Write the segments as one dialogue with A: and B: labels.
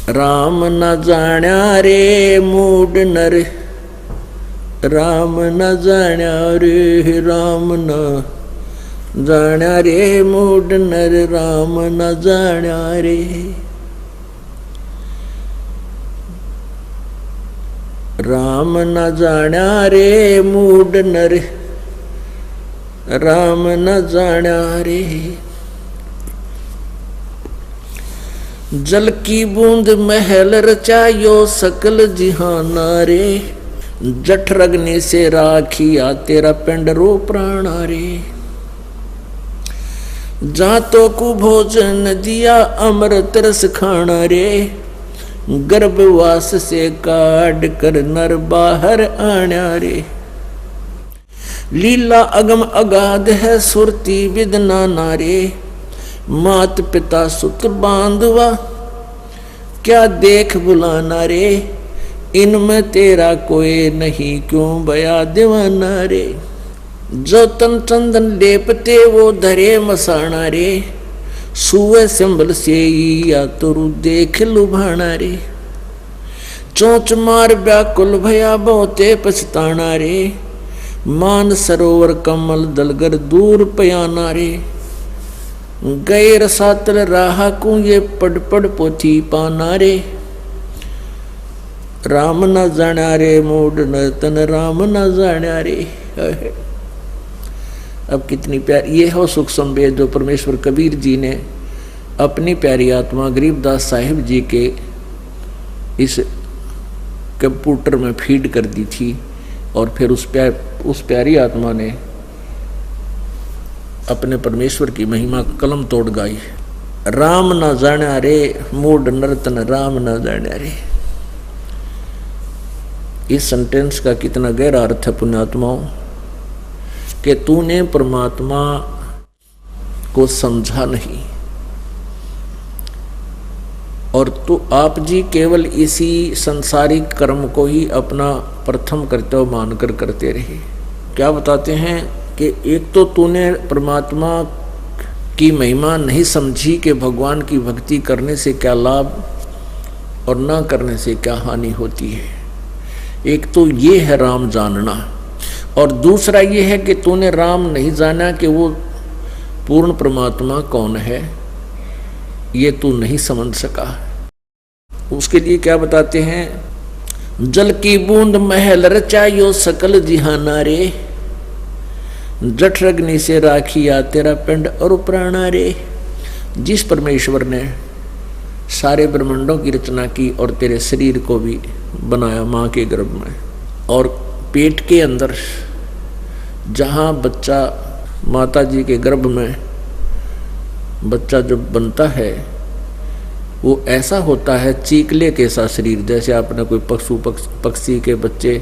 A: राम न जाण्या रे मूड नर, राम न जाण्या रे, राम न जाण्या रे मूड नर, राम न जाण्या रे। राम न जाण्या रे मूड नर, राम न जाण्या रे। जल की बूंद महल रचायो सकल जिहाना रे, जठर अग्नि से राखिया तेरा पिंड रो प्राणा रे। जातो को भोजन दिया अमृत रस खाना रे, गर्भवास से काट कर नर बाहर आना रे। लीला अगम अगाध है सुरती विदना नारे, मात पिता सुत बांधवा क्या देख बुलाना रे। इनमें तेरा कोई नहीं क्यों बया दीवाना रे। जो तन चंदन लेपते वो धरे मसाना रे, सुए सिंबल से या तुरु देख लुभाना रे। चोंच मार व्याकुल भया बहुते पछताना रे, मान सरोवर कमल दलगर दूर पयाना रे। गए रसातल राहा को ये पड़ पड़ पोथी पाना रे, राम न जाण्या रे मूड न तन, राम न जाण्या रे। अब कितनी प्यारी ये हो सुख संवेद जो परमेश्वर कबीर जी ने अपनी प्यारी आत्मा गरीबदास साहिब जी के इस कंप्यूटर में फीड कर दी थी, और फिर उस प्यारी आत्मा ने अपने परमेश्वर की महिमा कलम तोड़ गाई। राम न जाण्या रे मूड नर्तन, राम न जाण्या रे। इस सेंटेंस का कितना गहरा अर्थ है पुण्यात्माओं, कि तूने परमात्मा को समझा नहीं, और तू आप जी केवल इसी संसारिक कर्म को ही अपना प्रथम कर्तव्य मानकर करते रहे। क्या बताते हैं कि एक तो तूने परमात्मा की महिमा नहीं समझी कि भगवान की भक्ति करने से क्या लाभ और न करने से क्या हानि होती है। एक तो ये है राम जानना, और दूसरा ये है कि तूने राम नहीं जाना कि वो पूर्ण परमात्मा कौन है, ये तू नहीं समझ सका। उसके लिए क्या बताते हैं, जल की बूंद महल रचायो सकल जिहाना रे, जठर अग्नि से राखिया तेरा पिंड और प्राणा रे। जिस परमेश्वर ने सारे ब्रह्मांडों की रचना की और तेरे शरीर को भी बनाया माँ के गर्भ में, और पेट के अंदर जहाँ बच्चा माता जी के गर्भ में बच्चा जब बनता है वो ऐसा होता है चीकले के सा शरीर, जैसे आपने कोई पक्षी के बच्चे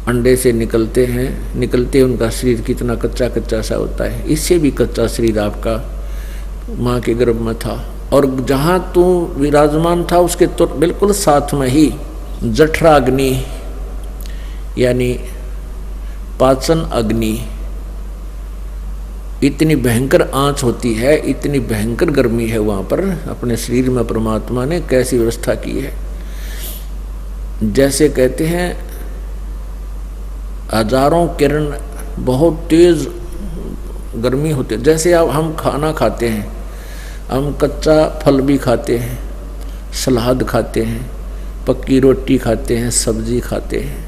A: अंडे से निकलते उनका शरीर कितना कच्चा कच्चा सा होता है, इससे भी कच्चा शरीर आपका माँ के गर्भ में था। और जहाँ तू विराजमान था उसके तो बिल्कुल साथ में ही जठराग्नि यानी पाचन अग्नि, इतनी भयंकर आंच होती है, इतनी भयंकर गर्मी है वहाँ पर। अपने शरीर में परमात्मा ने कैसी व्यवस्था की है, जैसे कहते हैं हजारों किरण बहुत तेज गर्मी होती है। जैसे अब हम खाना खाते हैं, हम कच्चा फल भी खाते हैं, सलाद खाते हैं, पक्की रोटी खाते हैं, सब्जी खाते हैं,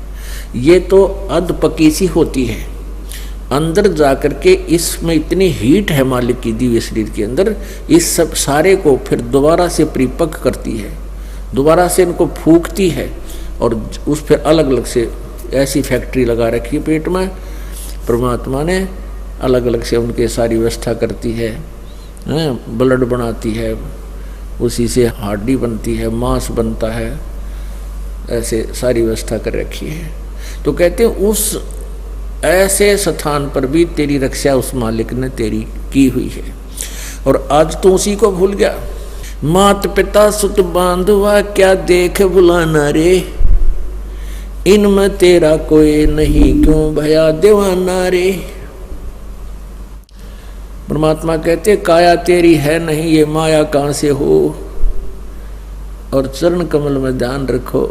A: ये तो अध पकी सी होती है। अंदर जाकर के इसमें इतनी हीट है मालिक की दिव्य शरीर के अंदर, इस सब सारे को फिर दोबारा से परिपक्व करती है, दोबारा से इनको फूकती है, और उस फिर अलग अलग से ऐसी फैक्ट्री लगा रखी है पेट में परमात्मा ने, अलग अलग से उनके सारी व्यवस्था करती है, ब्लड बनाती है, उसी से हड्डी बनती है, मांस बनता है, ऐसे सारी व्यवस्था कर रखी है। तो कहते हैं उस ऐसे स्थान पर भी तेरी रक्षा उस मालिक ने तेरी की हुई है, और आज तो उसी को भूल गया। मात पिता सुत बांधवा क्या देख बुलाना रे, इनमें तेरा कोई नहीं क्यों भया दीवाना रे। परमात्मा कहते काया तेरी है नहीं, ये माया कहाँ से हो। और चरण कमल में ध्यान रखो,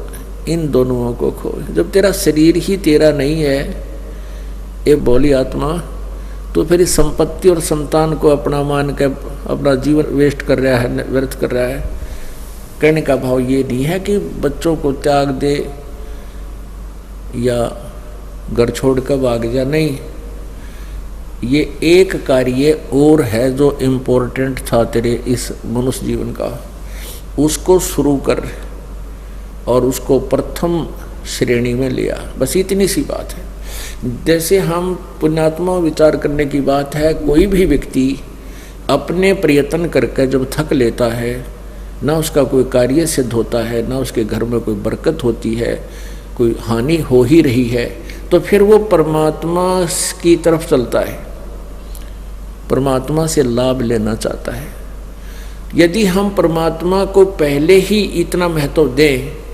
A: इन दोनों को खो। जब तेरा शरीर ही तेरा नहीं है ये बोली आत्मा, तो फिर इस संपत्ति और संतान को अपना मान के अपना जीवन वेस्ट कर रहा है, व्यर्थ कर रहा है। कहने का भाव ये नहीं है कि बच्चों को त्याग दे या घर छोड़ कर भाग जा, नहीं। ये एक कार्य और है जो इम्पोर्टेंट था तेरे इस मनुष्य जीवन का, उसको शुरू कर और उसको प्रथम श्रेणी में लिया, बस इतनी सी बात है। जैसे हम पुण्यात्मा विचार करने की बात है, कोई भी व्यक्ति अपने प्रयत्न करके जब थक लेता है, ना उसका कोई कार्य सिद्ध होता है, ना उसके घर में कोई बरकत होती है, कोई हानि हो ही रही है, तो फिर वो परमात्मा की तरफ चलता है, परमात्मा से लाभ लेना चाहता है। यदि हम परमात्मा को पहले ही इतना महत्व दें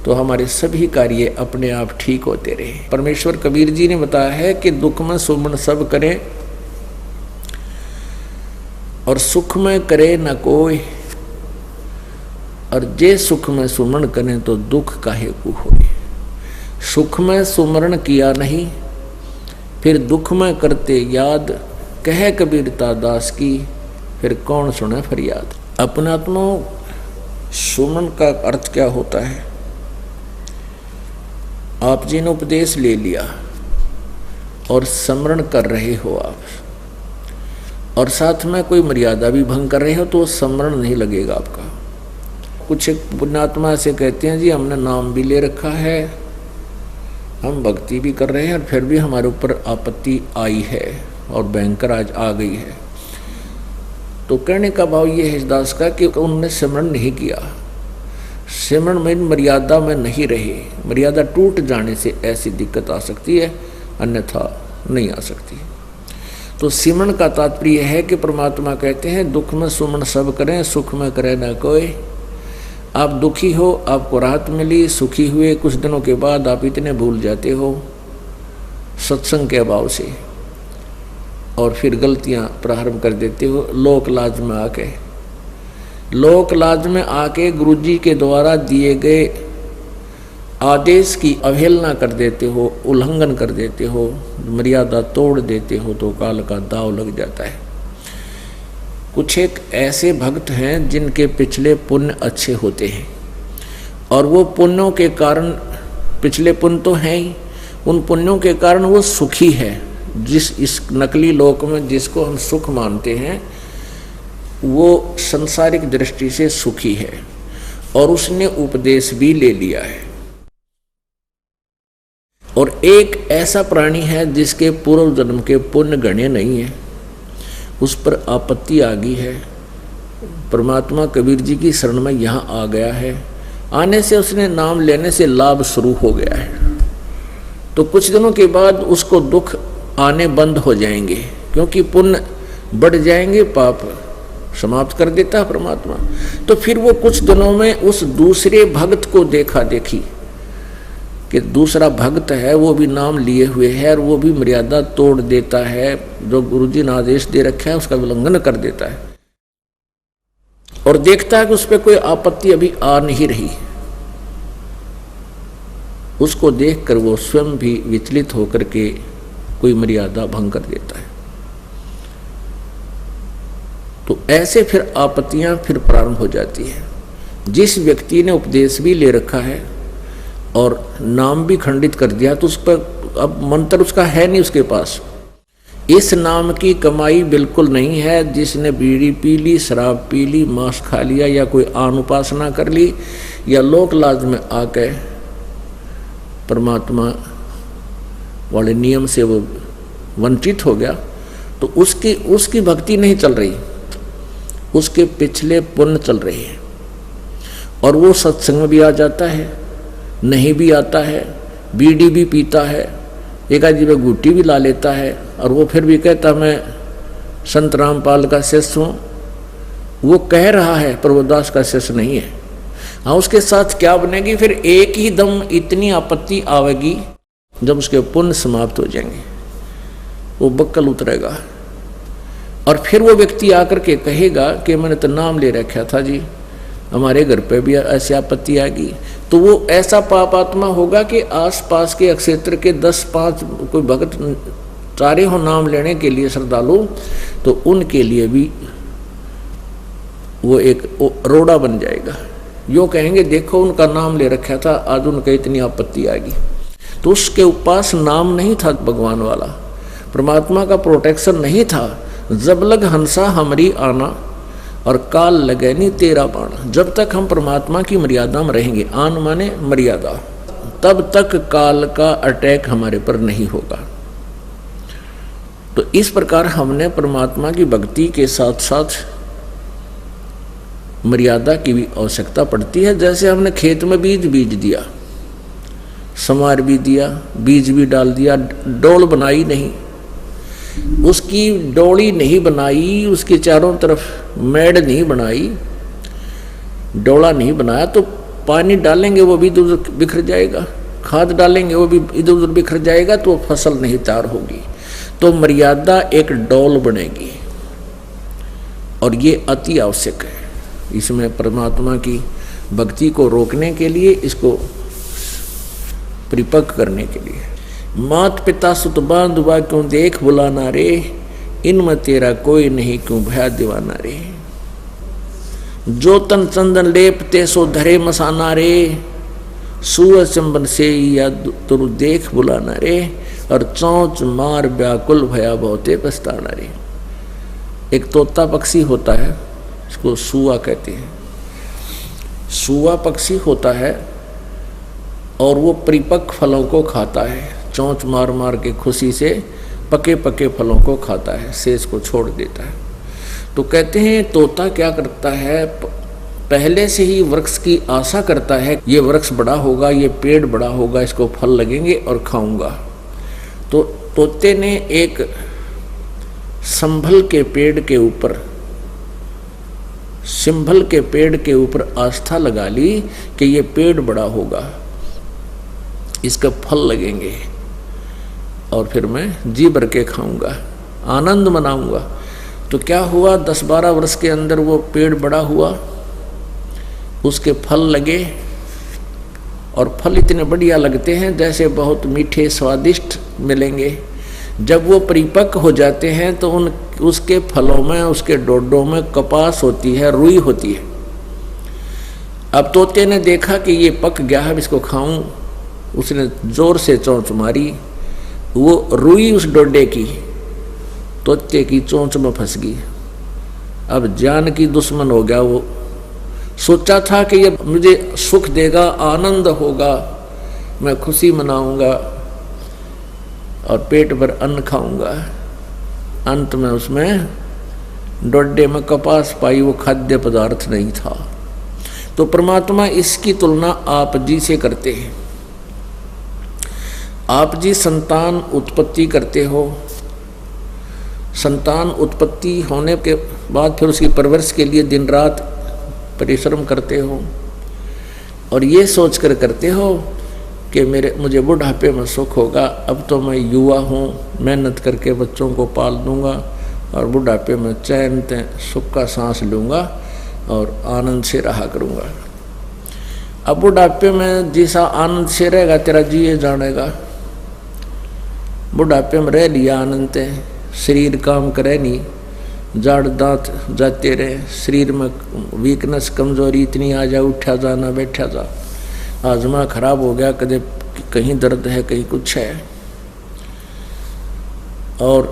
A: तो हमारे सभी कार्य अपने आप ठीक होते रहे। परमेश्वर कबीर जी ने बताया है कि दुख में सुमन सब करें और सुख में करे न कोई, और जे सुख में सुमन करें तो दुख काहे को होए। सुख में सुमरण किया नहीं, फिर दुख में करते याद, कहे कबीरता दास की, फिर कौन सुने फरियाद। अपनात्मा सुमन का अर्थ क्या होता है? आप जी ने उपदेश ले लिया और स्मरण कर रहे हो आप, और साथ में कोई मर्यादा भी भंग कर रहे हो तो स्मरण नहीं लगेगा आपका। कुछ एक पुण्यात्मा से कहते हैं जी हमने नाम भी ले रखा है, हम भक्ति भी कर रहे हैं, और फिर भी हमारे ऊपर आपत्ति आई है और भयंकर आज आ गई है। तो कहने का भाव ये है इस दास का कि उन्होंने सिमरन नहीं किया, सिमरन में मर्यादा में नहीं रहे। मर्यादा टूट जाने से ऐसी दिक्कत आ सकती है, अन्यथा नहीं आ सकती। तो सिमरन का तात्पर्य है कि परमात्मा कहते हैं दुख में सुमन सब करें, सुख में करे न कोई। आप दुखी हो, आपको राहत मिली, सुखी हुए, कुछ दिनों के बाद आप इतने भूल जाते हो सत्संग के अभाव से, और फिर गलतियां प्रारंभ कर देते हो। लोक लाज में आके, लोक लाज में आके गुरुजी के द्वारा दिए गए आदेश की अवहेलना कर देते हो, उल्लंघन कर देते हो, मर्यादा तोड़ देते हो, तो काल का दाव लग जाता है। कुछ एक ऐसे भक्त हैं जिनके पिछले पुण्य अच्छे होते हैं, और वो पुण्यों के कारण, पिछले पुण्य तो हैं ही, उन पुण्यों के कारण वो सुखी है। जिस इस नकली लोक में जिसको हम सुख मानते हैं वो संसारिक दृष्टि से सुखी है, और उसने उपदेश भी ले लिया है। और एक ऐसा प्राणी है जिसके पूर्व जन्म के पुण्य गणे नहीं है, उस पर आपत्ति आ गई है। परमात्मा कबीर जी की शरण में यहाँ आ गया है, आने से उसने नाम लेने से लाभ शुरू हो गया है। तो कुछ दिनों के बाद उसको दुख आने बंद हो जाएंगे, क्योंकि पुण्य बढ़ जाएंगे, पाप समाप्त कर देता है परमात्मा। तो फिर वो कुछ दिनों में उस दूसरे भक्त को देखा देखी कि दूसरा भक्त है, वो भी नाम लिए हुए है, और वो भी मर्यादा तोड़ देता है, जो गुरुजी ने आदेश दे रखा है उसका उल्लंघन कर देता है, और देखता है कि उस पर कोई आपत्ति अभी आ नहीं रही। उसको देखकर वो स्वयं भी विचलित होकर के कोई मर्यादा भंग कर देता है। तो ऐसे फिर आपत्तियां फिर प्रारंभ हो जाती है। जिस व्यक्ति ने उपदेश भी ले रखा है और नाम भी खंडित कर दिया, तो उस पर अब मंत्र उसका है नहीं उसके पास। इस नाम की कमाई बिल्कुल नहीं है। जिसने बीड़ी पी ली, शराब पी ली, मांस खा लिया, या कोई आन उपासना कर ली, या लोक लाज में आके परमात्मा वाले नियम से वो वंचित हो गया, तो उसकी भक्ति नहीं चल रही, उसके पिछले पुण्य चल रही है। और वो सत्संग में भी आ जाता है, नहीं भी आता है, बीड़ी भी पीता है, एक आदमी में गुट्टी भी ला लेता है, और वो फिर भी कहता मैं संत रामपाल का शिष्य हूँ। वो कह रहा है प्रभुदास का शिष्य नहीं है। हाँ, उसके साथ क्या बनेगी? फिर एक ही दम इतनी आपत्ति आवेगी जब उसके पुण्य समाप्त हो जाएंगे, वो बक्कल उतरेगा। और फिर वो व्यक्ति आकर के कहेगा कि मैंने तो नाम ले रखा था जी, हमारे घर पे भी ऐसी आपत्ति आ गई, तो वो ऐसा पाप आत्मा होगा कि आसपास के क्षेत्र के 10-5 कोई भक्त चारे हो नाम लेने के लिए श्रद्धालु, तो उनके लिए भी वो एक रोड़ा बन जाएगा। यो कहेंगे देखो उनका नाम ले रखा था, आज उनका इतनी आपत्ति आ गई। तो उसके पास नाम नहीं था भगवान वाला, परमात्मा का प्रोटेक्शन नहीं था। जब लग हंसा हमारी आना और काल लगे नहीं तेरा बाण। जब तक हम परमात्मा की मर्यादा में रहेंगे, आन माने मर्यादा, तब तक काल का अटैक हमारे पर नहीं होगा। तो इस प्रकार हमने परमात्मा की भक्ति के साथ साथ मर्यादा की भी आवश्यकता पड़ती है। जैसे हमने खेत में बीज दिया, समार भी दिया, बीज भी डाल दिया, डोल बनाई नहीं, उसकी डोली नहीं बनाई, उसके चारों तरफ मेड़ नहीं बनाई, डोला नहीं बनाया, तो पानी डालेंगे वो भी इधर उधर बिखर जाएगा, खाद डालेंगे वो भी इधर उधर बिखर जाएगा, तो फसल नहीं तैयार होगी। तो मर्यादा एक डोल बनेगी, और ये अति आवश्यक है। इसमें परमात्मा की भक्ति को रोकने के लिए, इसको परिपक्व करने के लिए। मात पिता सुत बांधुआ क्यों देख बुलाना रे, इनमें तेरा कोई नहीं क्यों भया दीवाना रे। जो तन चंदन लेपते सो धरे मसाना रे, सुअ चंबन से या तुरु देख बुलाना रे, और चौंच मार व्याकुल भया बहुते पछताना रे। एक तोता पक्षी होता है, इसको सुआ कहते हैं। सुआ पक्षी होता है और वो परिपक्व फलों को खाता है, चोंच मार मार के खुशी से पके पके फलों को खाता है, शेष को छोड़ देता है। तो कहते हैं तोता क्या करता है, पहले से ही वृक्ष की आशा करता है, ये वृक्ष बड़ा होगा, ये पेड़ बड़ा होगा, इसको फल लगेंगे और खाऊंगा। तो तोते ने एक संभल के पेड़ के ऊपर, सिंभल के पेड़ के ऊपर आस्था लगा ली कि ये पेड़ बड़ा होगा, इसका फल लगेंगे और फिर मैं जी भर के खाऊंगा, आनंद मनाऊंगा। तो क्या हुआ, 10-12 वर्ष के अंदर वो पेड़ बड़ा हुआ, उसके फल लगे, और फल इतने बढ़िया लगते हैं जैसे बहुत मीठे स्वादिष्ट मिलेंगे। जब वो परिपक्व हो जाते हैं तो उसके फलों में, उसके डोडों में कपास होती है, रुई होती है। अब तोते ने देखा कि ये पक गया है, इसको खाऊं, उसने जोर से चोंच मारी, वो रुई उस डोडे की तोते की चोंच में फंस गई। अब जान की दुश्मन हो गया वो। सोचा था कि ये मुझे सुख देगा, आनंद होगा, मैं खुशी मनाऊंगा और पेट भर अन्न खाऊंगा। अंत में उसमें डोडे में कपास पाई, वो खाद्य पदार्थ नहीं था। तो परमात्मा इसकी तुलना आप जी से करते हैं। आप जी संतान उत्पत्ति करते हो, संतान उत्पत्ति होने के बाद फिर उसकी परवरिश के लिए दिन रात परिश्रम करते हो, और ये सोच कर करते हो कि मुझे बुढ़ापे में सुख होगा। अब तो मैं युवा हूँ, मेहनत करके बच्चों को पाल दूंगा और बुढ़ापे में चैन सुख का सांस लूँगा और आनंद से रहा करूँगा। अब बुढ़ापे में जैसा आनंद से रहेगा तेरा जिए जानेगा। बुढ़ापे में रह लिया आनंद है, शरीर काम करे नहीं, जाड़ दांत जाते रहे, शरीर में वीकनेस कमजोरी इतनी आ जा, उठा जा ना बैठा जा, आजमा खराब हो गया, कदे कहीं दर्द है कहीं कुछ है। और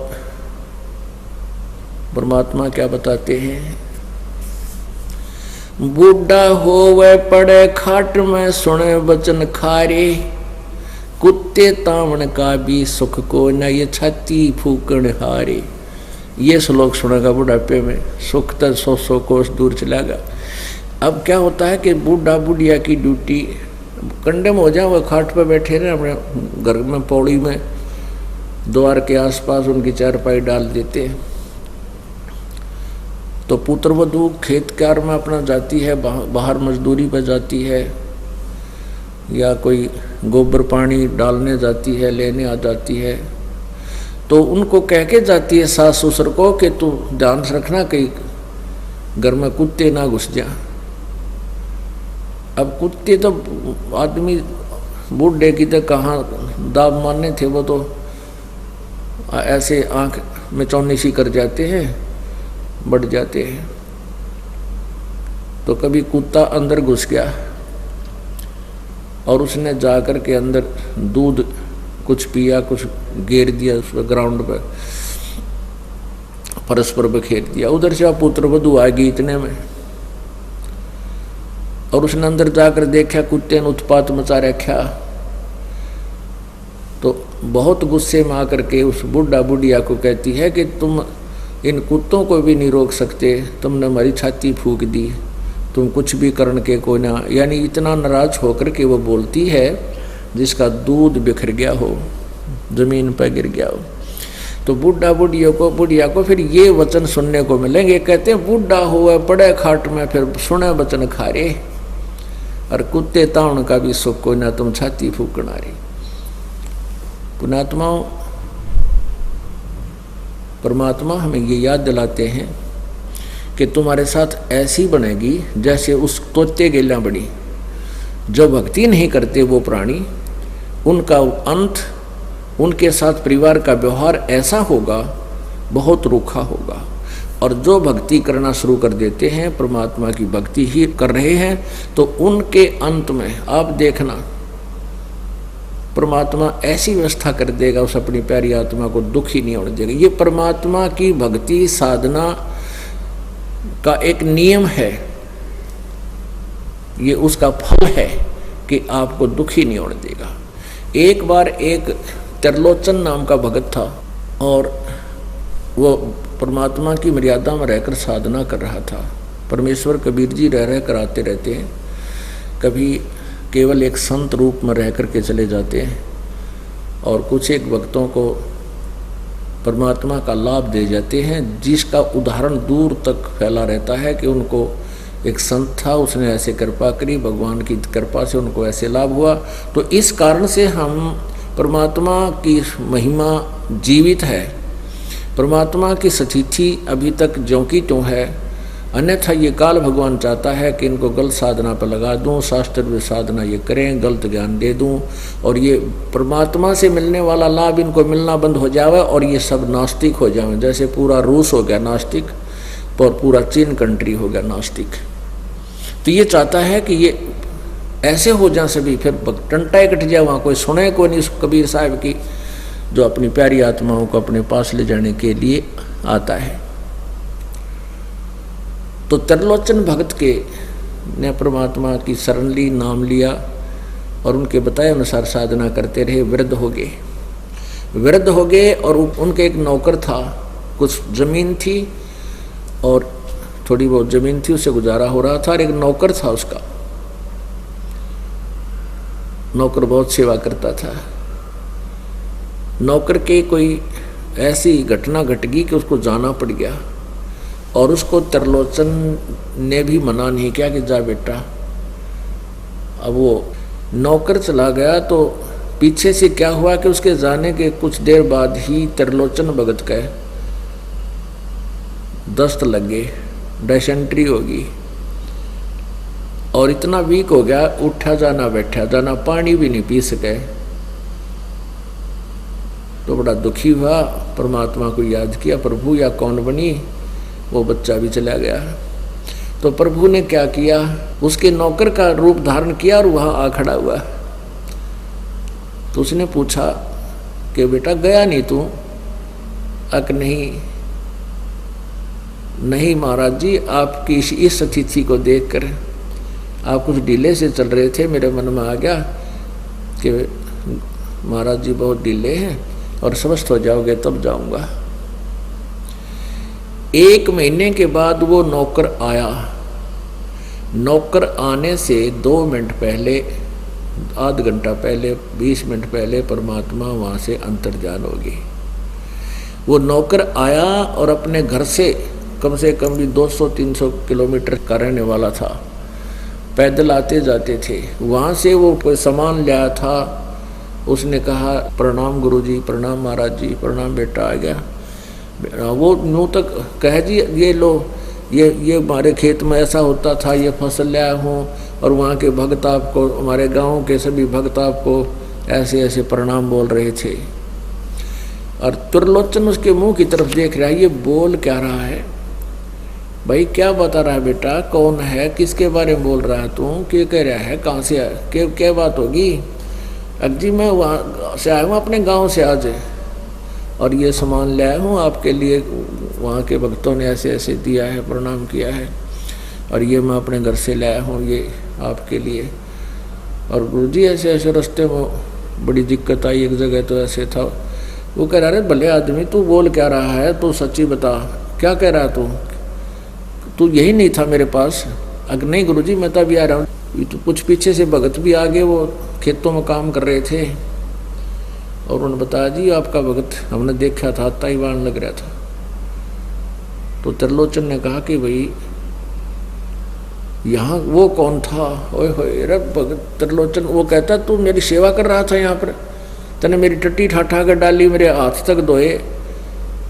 A: परमात्मा क्या बताते हैं, बूढ़ा होवे पड़े खाट में सुने वचन खारे, कुत्ते तावण का भी सुख को न ये छाती फूकण हारे। ये श्लोक सुनेगा बुढ़ापे में, सुख तो 100 कोस दूर चलेगा। अब क्या होता है कि बूढ़ा बुढ़िया की ड्यूटी कंडे में हो जाए, वो खाट पे बैठे रहे अपने घर में, पौड़ी में, द्वार के आसपास उनकी चारपाई डाल देते हैं। तो पुत्र वधू खेत कार्य में अपना जाती है, बाहर मजदूरी पर जाती है, या कोई गोबर पानी डालने जाती है, लेने आ जाती है। तो उनको कह के जाती है सास ससुर को कि तू ध्यान रखना कहीं घर में कुत्ते ना घुस जा, अब कुत्ते तो आदमी बूढ़े की तो कहाँ दाब मारने थे, वो तो ऐसे आंख में चौनिशी कर जाते हैं, बढ़ जाते हैं। तो कभी कुत्ता अंदर घुस गया और उसने जाकर के अंदर दूध कुछ पिया, कुछ गिर दिया उस ग्राउंड पर, परस्पर बखेर दिया। उधर से पुत्र वधू आ गई इतने में, और उसने अंदर जाकर देखा कुत्ते ने उत्पात मचा रखा। तो बहुत गुस्से में आकर के उस बुढ़ा बुढ़िया को कहती है कि तुम इन कुत्तों को भी नहीं रोक सकते, तुमने हमारी छाती फूंक दी, तुम कुछ भी करने के को ना। यानी इतना नाराज होकर के वो बोलती है जिसका दूध बिखर गया हो, जमीन पर गिर गया हो। तो बुढ़िया को फिर ये वचन सुनने को मिलेंगे। कहते हैं बूढ़ा हुआ पड़े खाट में, फिर सुने वचन खारे, और कुत्ते ताउन का भी सुख को ना, तुम छाती फूकना रही। पुणात्माओं, परमात्मा हमें ये याद दिलाते हैं कि तुम्हारे साथ ऐसी बनेगी जैसे उस तोते गेला बड़ी। जो भक्ति नहीं करते वो प्राणी, उनका अंत, उनके साथ परिवार का व्यवहार ऐसा होगा, बहुत रूखा होगा। और जो भक्ति करना शुरू कर देते हैं, परमात्मा की भक्ति ही कर रहे हैं, तो उनके अंत में आप देखना परमात्मा ऐसी व्यवस्था कर देगा, उस अपनी प्यारी आत्मा को दुख ही नहीं होने देगा। ये परमात्मा की भक्ति साधना का एक नियम है, ये उसका फल है कि आपको दुख ही नहीं होने देगा। एक बार एक त्रिलोचन नाम का भगत था, और वो परमात्मा की मर्यादा में रहकर साधना कर रहा था। परमेश्वर कबीर जी रह कर आते रहते हैं, कभी केवल एक संत रूप में रह कर के चले जाते हैं, और कुछ एक भक्तों को परमात्मा का लाभ दे जाते हैं, जिसका उदाहरण दूर तक फैला रहता है कि उनको एक संत था, उसने ऐसे कृपा करी, भगवान की कृपा से उनको ऐसे लाभ हुआ। तो इस कारण से हम परमात्मा की महिमा जीवित है, परमात्मा की सतिथि अभी तक ज्यों की त्यों है। अन्यथा ये काल भगवान चाहता है कि इनको गलत साधना पर लगा दूं, शास्त्र में साधना ये करें, गलत ज्ञान दे दूं, और ये परमात्मा से मिलने वाला लाभ इनको मिलना बंद हो जाए, और ये सब नास्तिक हो जाए। जैसे पूरा रूस हो गया नास्तिक, और पूरा चीन कंट्री हो गया नास्तिक। तो ये चाहता है कि ये ऐसे हो जाए सभी, फिर टंटा कट जाए, वहाँ कोई सुने को नहीं उस कबीर साहब की, जो अपनी प्यारी आत्माओं को अपने पास ले जाने के लिए आता है। तो त्रिलोचन भगत के ने परमात्मा की शरण ली, नाम लिया, और उनके बताए अनुसार साधना करते रहे। वृद्ध हो गए, और उनके एक नौकर था, कुछ जमीन थी और थोड़ी बहुत जमीन थी, उससे गुजारा हो रहा था। और एक नौकर था, उसका नौकर बहुत सेवा करता था। नौकर के कोई ऐसी घटना घट गई कि उसको जाना पड़ गया, और उसको त्रिलोचन ने भी मना नहीं किया कि जा बेटा। अब वो नौकर चला गया, तो पीछे से क्या हुआ कि उसके जाने के कुछ देर बाद ही त्रिलोचन भगत का दस्त लग गए, डायसेंट्री होगी, और इतना वीक हो गया, उठा जाना बैठा जाना, पानी भी नहीं पी सके। तो बड़ा दुखी हुआ, परमात्मा को याद किया, प्रभु या कौन बनी, वो बच्चा भी चला गया। तो प्रभु ने क्या किया, उसके नौकर का रूप धारण किया और वहां आ खड़ा हुआ। तो उसने पूछा कि बेटा गया नहीं तू? अक नहीं महाराज जी, आपकी इस स्थिति को देखकर आप कुछ ढीले से चल रहे थे, मेरे मन में आ गया कि महाराज जी बहुत ढीले हैं, और स्वस्थ हो जाओगे तब जाऊंगा। 1 महीने के बाद वो नौकर आया। नौकर आने से 2 मिनट पहले, आध घंटा पहले, 20 मिनट पहले परमात्मा वहाँ से अंतर्जान होगी। वो नौकर आया और अपने घर से कम भी 200-300 किलोमीटर का रहने वाला था, पैदल आते जाते थे। वहाँ से वो कोई सामान लाया था, उसने कहा प्रणाम गुरुजी, प्रणाम महाराज जी, प्रणाम बेटा, आ गया। वो यूँ तक कह जी ये लो, ये हमारे खेत में ऐसा होता था, ये फसल लाया हूँ, और वहाँ के भक्त आपको, हमारे गांव के सभी भक्त आपको ऐसे ऐसे प्रणाम बोल रहे थे। और त्रिलोचन उसके मुंह की तरफ देख रहा है, ये बोल क्या रहा है भाई, क्या बता रहा है बेटा, कौन है, किसके बारे में बोल रहा है तू, क्या कह रहा है, कहाँ से आया, क्या बात होगी। अजी मैं वहाँ से आया हूँ, अपने गांव से आज, और ये सामान लाया हूँ आपके लिए, वहाँ के भक्तों ने ऐसे ऐसे दिया है, प्रणाम किया है, और ये मैं अपने घर से लाया हूँ ये आपके लिए। और गुरुजी ऐसे ऐसे रास्ते में बड़ी दिक्कत आई, एक जगह तो ऐसे था। वो कह रहा है भले आदमी तू बोल क्या रहा है, तू सच्ची बता, क्या कह रहा है तू यही नहीं था मेरे पास। अगर नहीं गुरुजी मैं तो अभी आ रहा हूँ। तो कुछ पीछे से भगत भी आगे, वो खेतों में काम कर रहे थे, और उन्होंने बताया जी आपका भगत हमने देखा था, ताइवान लग रहा था। तो त्रिलोचन ने कहा कि भाई यहाँ वो कौन था, ओए होए रे भगत त्रिलोचन। वो कहता तू मेरी सेवा कर रहा था यहाँ पर, तने मेरी टट्टी ठाठा कर डाली, मेरे हाथ तक धोए,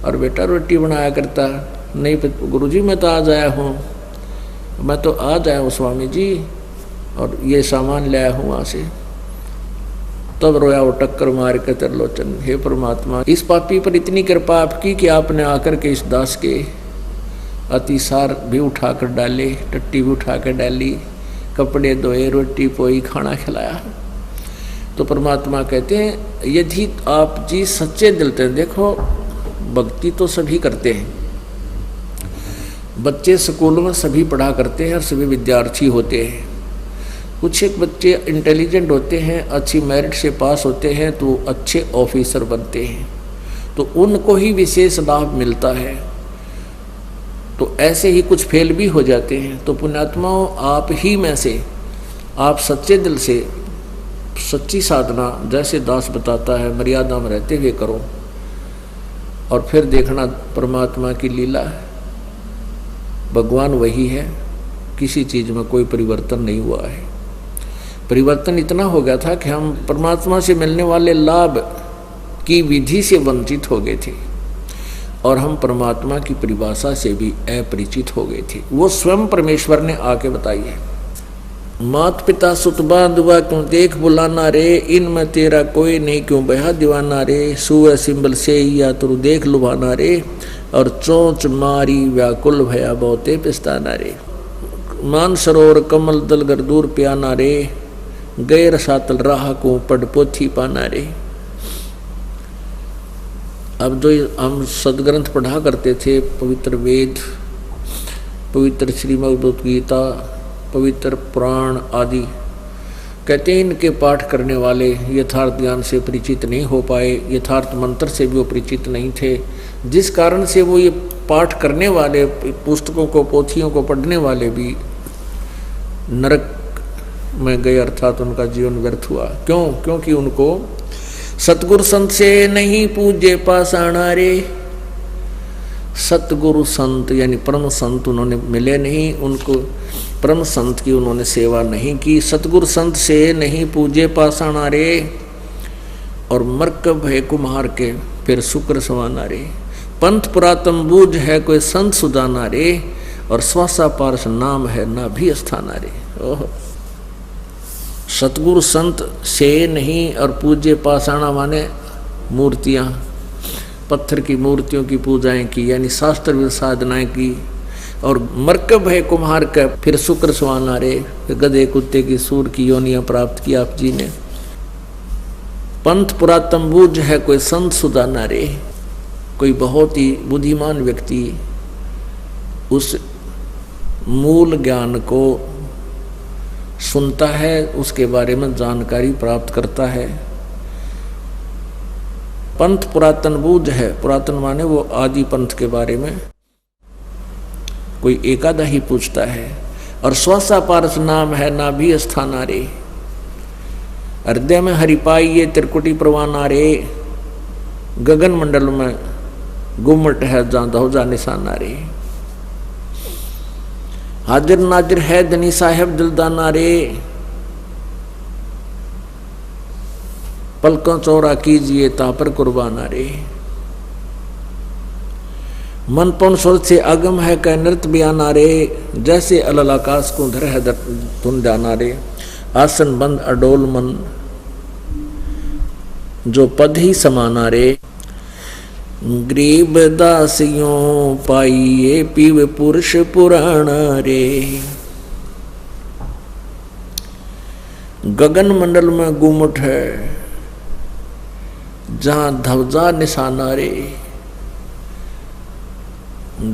A: और बेटा रोटी बनाया करता। नहीं गुरुजी मैं तो आज आया हूँ, मैं तो आज आया हूँ स्वामी जी, और ये सामान लाया हूँ वहाँ से। तब रोया वो टक्कर मार के त्रिलोचन, हे परमात्मा इस पापी पर इतनी कृपा आपकी कि आपने आकर के इस दास के अतिसार भी उठा कर डाले, टट्टी भी उठा कर डाली, कपड़े धोए, रोटी पोई, खाना खिलाया। तो परमात्मा कहते हैं यदि आप जी सच्चे दिल से, देखो भक्ति तो सभी करते हैं, बच्चे स्कूलों में सभी पढ़ा करते हैं और सभी विद्यार्थी होते हैं। कुछ एक बच्चे इंटेलिजेंट होते हैं, अच्छी मेरिट से पास होते हैं तो अच्छे ऑफिसर बनते हैं, तो उनको ही विशेष लाभ मिलता है। तो ऐसे ही कुछ फेल भी हो जाते हैं। तो पुण्यात्माओं आप ही में से आप सच्चे दिल से सच्ची साधना, जैसे दास बताता है, मर्यादा में रहते हुए करो, और फिर देखना परमात्मा की लीला है। भगवान वही है, किसी चीज़ में कोई परिवर्तन नहीं हुआ है। परिवर्तन इतना हो गया था कि हम परमात्मा से मिलने वाले लाभ की विधि से वंचित हो गए थे, और हम परमात्मा की परिभाषा से भी अपरिचित हो गए थे। वो स्वयं परमेश्वर ने आके बताई है। मात पिता सुत बांधुआ क्यों देख बुलाना रे, इनमें तेरा कोई नहीं क्यों बहा दीवाना रे, सुअ सिंबल से या तुरु देख लुभाना रे, और चोंच मारी व्याकुल भया बहुते पिस्ताना रे, मान सरोवर कमल दल गर दूर प्याना रे, गैर सातल राह को पढ़ पोथी पाना रे। अब जो हम सदग्रंथ पढ़ा करते थे, पवित्र वेद, पवित्र श्रीमद् भगवत गीता, पवित्र पुराण आदि, कहते हैं इनके पाठ करने वाले यथार्थ ज्ञान से परिचित नहीं हो पाए, यथार्थ मंत्र से भी वो परिचित नहीं थे, जिस कारण से वो ये पाठ करने वाले, पुस्तकों को, पोथियों को पढ़ने वाले भी नरक में गए, अर्थात उनका जीवन व्यर्थ हुआ। क्यों? क्योंकि उनको सतगुरु संत से नहीं पूजे पाषाणा रे। सतगुरु संत यानी परम संत उन्होंने मिले नहीं, उनको परम संत की उन्होंने सेवा नहीं की। सतगुरु संत से नहीं पूजे पाषाणा रे, और मरकब है कुम्हार के फिर शुक्र सवाना रे, पंथ पुरातन बूझ है कोई संत सुदाना रे, और स्वासा पारस नाम है ना भी स्थाना रे। ओह, सतगुरु संत से नहीं, और पूज्य पाषाणा माने मूर्तियाँ, पत्थर की मूर्तियों की पूजाएं की, यानी शास्त्र साधनाएं की, और मरकब है कुम्हार का फिर शुक्र सुहाना रे, गधे कुत्ते की सूर की योनियां प्राप्त की आप जी ने। पंथ पुरातन बूझ है कोई संत सुदाना रे, कोई बहुत ही बुद्धिमान व्यक्ति उस मूल ज्ञान को सुनता है, उसके बारे में जानकारी प्राप्त करता है। पंथ पुरातन बूझ है, पुरातन माने वो आदि पंथ के बारे में कोई एकादा ही पूछता है, और स्वासा पारस नाम है ना भी स्थाना रे, हृदय में हरिपाई ये त्रिकुटी प्रवाना रे, गगन मंडल में गुम्मट है जहाँ दौजा निशाना रे, हाजिर नाजिर है धनी साहेब दिलदाना रे, पलकों चौरा कीजिए ता पर कुर्बाना रे। मन पौन स्वर से आगम है कह नृत्य बयाना रे, जैसे अलल आकाश को धर है धुन जाना रे। आसन बंद अडोल मन जो पद ही समाना रे। गरीब दासियों पाइये पीव पुरुष पुराना रे। गगन मंडल में गुमट है जहां ध्वजा निशाना रे।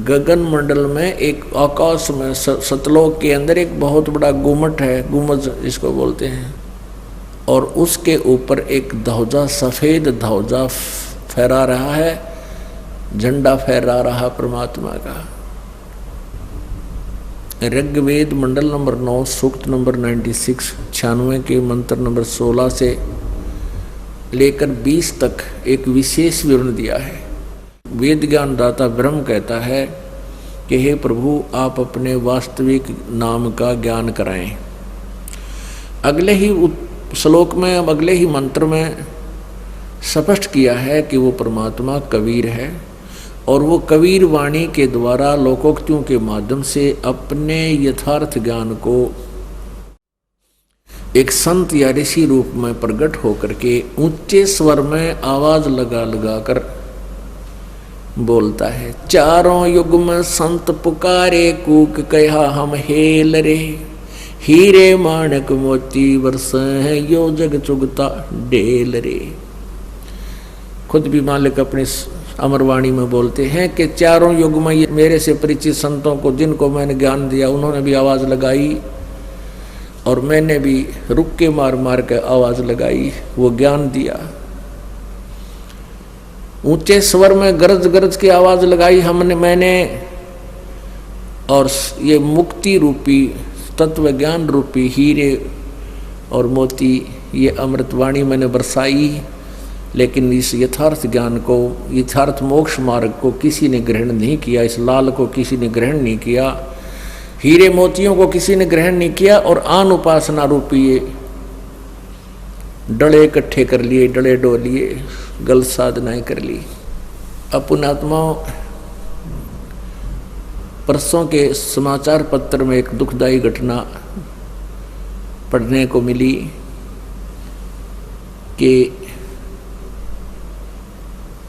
A: गगन मंडल में एक आकाश में सतलोक के अंदर एक बहुत बड़ा गुमट है, गुमज इसको बोलते हैं, और उसके ऊपर एक ध्वजा, सफेद ध्वजा फहरा रहा है, झंडा फहरा रहा परमात्मा का। ऋग्वेद मंडल नंबर 9 सूक्त नंबर 96 96 के मंत्र नंबर 16 से लेकर 20 तक एक विशेष विवरण दिया है। वेद ज्ञान दाता ब्रह्म कहता है कि हे प्रभु आप अपने वास्तविक नाम का ज्ञान कराएं। अगले ही श्लोक में, अब अगले ही मंत्र में स्पष्ट किया है कि वो परमात्मा कबीर है और वो कबीर वाणी के द्वारा लोकोक्तियों के माध्यम से अपने यथार्थ ज्ञान को एक संत या ऋषि रूप में प्रकट होकर के ऊंचे स्वर में आवाज लगा लगा कर बोलता है। चारों युग में संत पुकारे कूक कहा हम हेल रे, हीरे माणक मोती वर्ष है यो जग चुगता डेल रे। खुद भी मालिक अपनी अमरवाणी में बोलते हैं कि चारों युग में ये मेरे से परिचित संतों को जिनको मैंने ज्ञान दिया उन्होंने भी आवाज लगाई और मैंने भी रुक के मार मार के आवाज लगाई, वो ज्ञान दिया। ऊंचे स्वर में गरज गरज की आवाज लगाई मैंने, और ये मुक्ति रूपी तत्व ज्ञान रूपी हीरे और मोती ये अमृतवाणी मैंने बरसाई। लेकिन इस यथार्थ ज्ञान को, यथार्थ मोक्ष मार्ग को किसी ने ग्रहण नहीं किया, इस लाल को किसी ने ग्रहण नहीं किया, हीरे मोतियों को किसी ने ग्रहण नहीं किया, और आन उपासना रूपी ये डले इकट्ठे कर लिए, डले डो लिए, गलत साधनाएं कर ली। अब पुण्यात्माओं, परसों के समाचार पत्र में एक दुखदायी घटना पढ़ने को मिली कि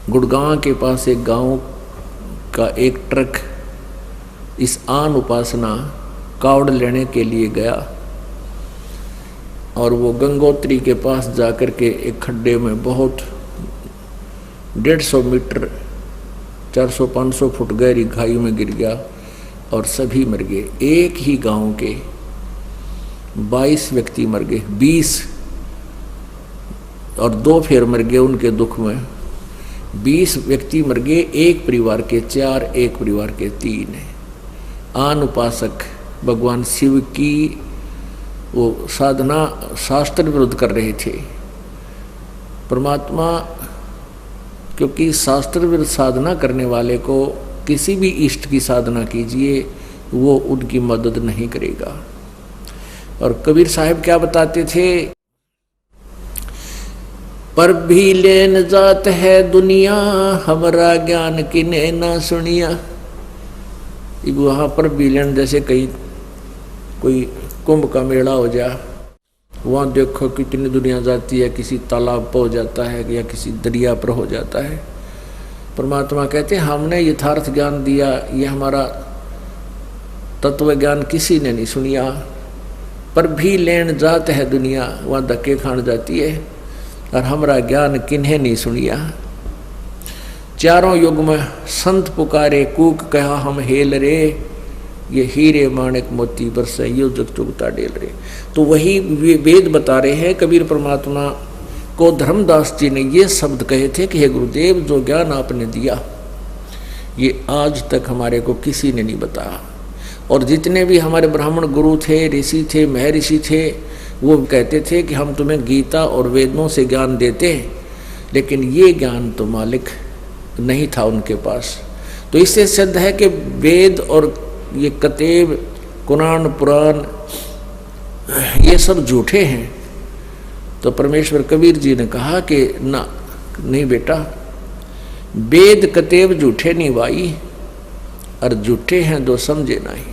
A: गुड़गांव के पास एक गांव का एक ट्रक इस आन उपासना कावड़ लेने के लिए गया और वो गंगोत्री के पास जाकर के एक खड्डे में बहुत 150 मीटर 400-500 फुट गहरी खाई में गिर गया और सभी मर गए। एक ही गांव के 22 व्यक्ति मर गए, 20 और 2 फिर मर गए उनके दुख में। 20 व्यक्ति मर गए, एक परिवार के 4, एक परिवार के 3 है। आन उपासक भगवान शिव की वो साधना शास्त्र विरुद्ध कर रहे थे। परमात्मा, क्योंकि शास्त्र विरुद्ध साधना करने वाले को किसी भी इष्ट की साधना कीजिए वो उनकी मदद नहीं करेगा। और कबीर साहब क्या बताते थे, पर भी लेन जात है दुनिया, हमारा ज्ञान किने ना सुनिया। वहाँ पर भी लेन, जैसे कहीं कोई कुंभ का मेला हो जा, वहाँ देखो कितनी दुनिया जाती है, किसी तालाब पर हो जाता है या किसी दरिया पर हो जाता है। परमात्मा कहते हैं हमने यथार्थ ज्ञान दिया, ये हमारा तत्व ज्ञान किसी ने नहीं सुनिया। पर भी लेन जात है दुनिया, वहाँ धक्के खान जाती है, और हमारा ज्ञान किन्हें नहीं सुनिया। चारों युग में संत पुकारे कूक कहा हम हेल रे, ये हीरे माणिक मोती बरसे यो जग चुगता डेल रे। तो वही वेद बता रहे हैं, कबीर परमात्मा को धर्मदास जी ने ये शब्द कहे थे कि हे गुरुदेव, जो ज्ञान आपने दिया ये आज तक हमारे को किसी ने नहीं बताया। और जितने भी हमारे ब्राह्मण गुरु थे, ऋषि थे, महर्षि थे, वो कहते थे कि हम तुम्हें गीता और वेदों से ज्ञान देते, लेकिन ये ज्ञान तो मालिक नहीं था उनके पास। तो इससे सिद्ध है कि वेद और ये कतेब, कुरान, पुराण ये सब झूठे हैं। तो परमेश्वर कबीर जी ने कहा कि ना, नहीं बेटा, वेद कतेब झूठे नहीं भाई, और झूठे हैं दो समझे नहीं।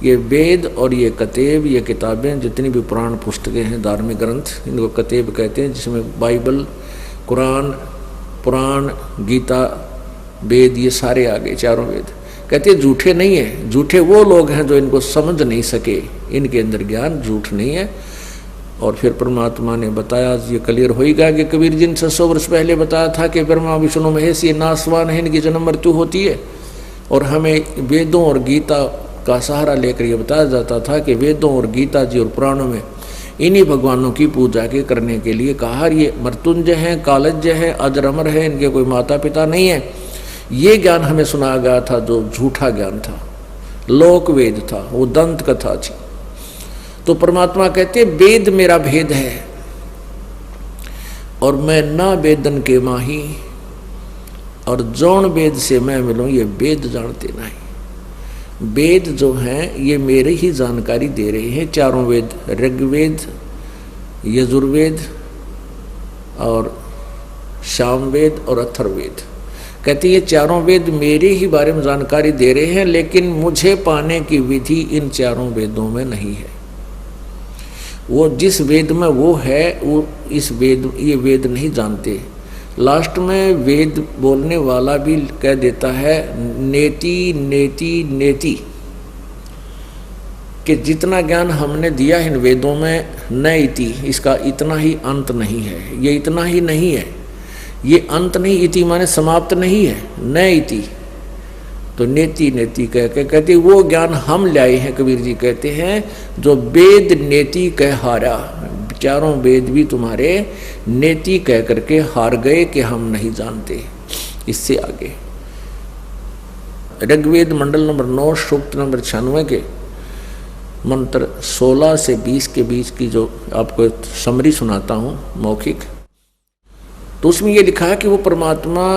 A: ये वेद और ये कतेब, ये किताबें जितनी भी पुराण पुस्तकें हैं, धार्मिक ग्रंथ, इनको कतेब कहते हैं, जिसमें बाइबल, कुरान, पुराण, गीता, वेद, ये सारे आ गए, चारों वेद। कहते हैं झूठे नहीं है, झूठे वो लोग हैं जो इनको समझ नहीं सके, इनके अंदर ज्ञान झूठ नहीं है। और फिर परमात्मा ने बताया, ये क्लियर होएगा कि कबीर जी ने 600 वर्ष पहले बताया था कि ब्रह्मा विष्णु महेश ये नासवान है, इनकी जन्म मृत्यु होती है। और हमें वेदों और गीता का सहारा लेकर ये बताया जाता था कि वेदों और गीता जी और पुराणों में इन्हीं भगवानों की पूजा के करने के लिए कहा। ये मृत्युंजय हैं, कालज्य हैं, अजर अमर है, इनके कोई माता पिता नहीं है। ये ज्ञान हमें सुनाया गया था जो झूठा ज्ञान था, लोक वेद था, वो दंत कथा थी। तो परमात्मा कहते वेद मेरा भेद है और मैं ना वेदन के माही, और जौन वेद से मैं मिलूं ये वेद जानते नहीं। वेद जो हैं ये मेरी ही जानकारी दे रहे हैं, चारों वेद, ऋग्वेद, यजुर्वेद और सामवेद और अथर्ववेद। कहते ये चारों वेद मेरे ही बारे में जानकारी दे रहे हैं, लेकिन मुझे पाने की विधि इन चारों वेदों में नहीं है। वो जिस वेद में वो है, वो इस वेद, ये वेद नहीं जानते। लास्ट में वेद बोलने वाला भी कह देता है नेति नेति नेति, कि जितना ज्ञान हमने दिया इन वेदों में न इति, इसका इतना ही अंत नहीं है, ये इतना ही नहीं है, ये अंत नहीं, इति माने समाप्त नहीं है, न इति। तो नेति नेति कह के कहते वो ज्ञान हम लाए हैं, कबीर जी कहते हैं, जो वेद नेति कह हारा, चारों वेद भी तुम्हारे नेति कह करके हार गए कि हम नहीं जानते। इससे आगे ऋग्वेद मंडल नंबर 9 सूक्त नंबर 96 के मंत्र 16 से 20 के बीच की जो आपको समरी सुनाता हूँ मौखिक, तो उसमें ये लिखा है कि वो परमात्मा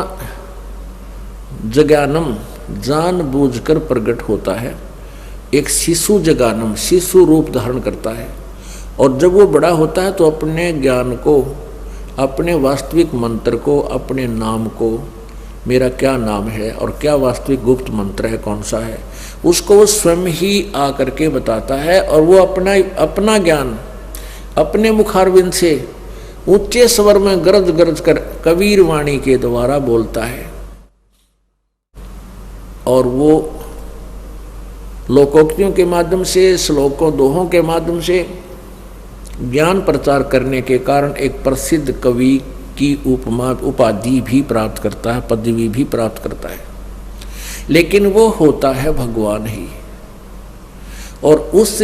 A: जज्ञानम जानबूझकर प्रकट होता है, एक शिशु जज्ञानम शिशु रूप धारण करता है, और जब वो बड़ा होता है तो अपने ज्ञान को, अपने वास्तविक मंत्र को, अपने नाम को, मेरा क्या नाम है और क्या वास्तविक गुप्त मंत्र है, कौन सा है, उसको वो स्वयं ही आकर के बताता है। और वो अपना ज्ञान अपने मुखारविंद से ऊंचे स्वर में गरज गरज कर कबीर वाणी के द्वारा बोलता है। और वो लोकोक्तियों के माध्यम से, श्लोकों, दोहों के माध्यम से ज्ञान प्रचार करने के कारण एक प्रसिद्ध कवि की उपमा उपाधि भी प्राप्त करता है, पदवी भी प्राप्त करता है। लेकिन वो होता है भगवान ही, और उस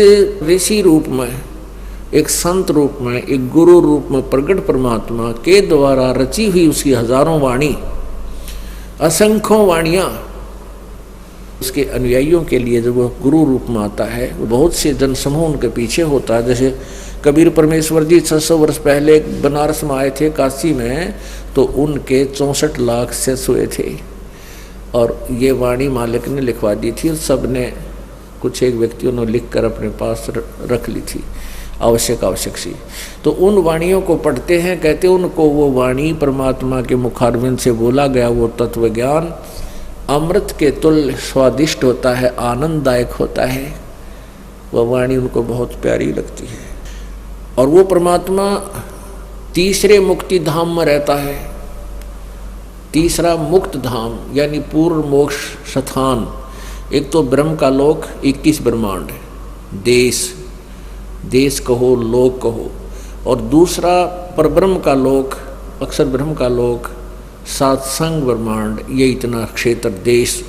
A: ऋषि रूप में, एक संत रूप में, एक गुरु रूप में प्रकट परमात्मा के द्वारा रची हुई उसकी हजारों वाणी, असंख्यों वाणियाँ उसके अनुयायियों के लिए जब वह गुरु रूप में आता है, वो बहुत से जनसमूह उनके पीछे होता है। जैसे कबीर परमेश्वर जी 600 वर्ष पहले बनारस में आए थे, काशी में, तो उनके 64 लाख शिष्य हुए थे, और ये वाणी मालिक ने लिखवा दी थी। सब ने, कुछ एक व्यक्तियों ने लिख कर अपने पास रख ली थी, आवश्यक सी। तो उन वाणियों को पढ़ते हैं, कहते उनको वो वाणी परमात्मा के मुखारविंद से बोला गया वो तत्व ज्ञान अमृत के तुल्य स्वादिष्ट होता है, आनंददायक होता है। वह वाणी उनको बहुत प्यारी लगती है। और वो परमात्मा तीसरे मुक्ति धाम में रहता है। तीसरा मुक्त धाम यानी पूर्व मोक्ष स्थान, एक तो ब्रह्म का लोक, 21 ब्रह्मांड, देश कहो, लोक कहो, और दूसरा परब्रह्म का लोक, अक्षर ब्रह्म का लोक, सात्संग ब्रह्मांड, ये इतना क्षेत्र देश,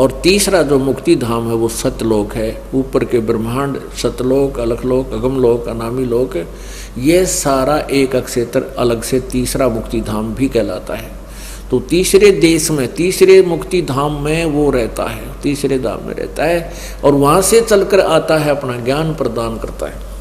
A: और तीसरा जो मुक्ति धाम है वो सतलोक है। ऊपर के ब्रह्मांड, सतलोक, अलखलोक, अगमलोक, अनामी लोक, ये सारा एक क्षेत्र अलग से तीसरा मुक्ति धाम भी कहलाता है। तो तीसरे देश में, तीसरे मुक्ति धाम में वो रहता है, तीसरे धाम में रहता है, और वहाँ से चलकर आता है, अपना ज्ञान प्रदान करता है।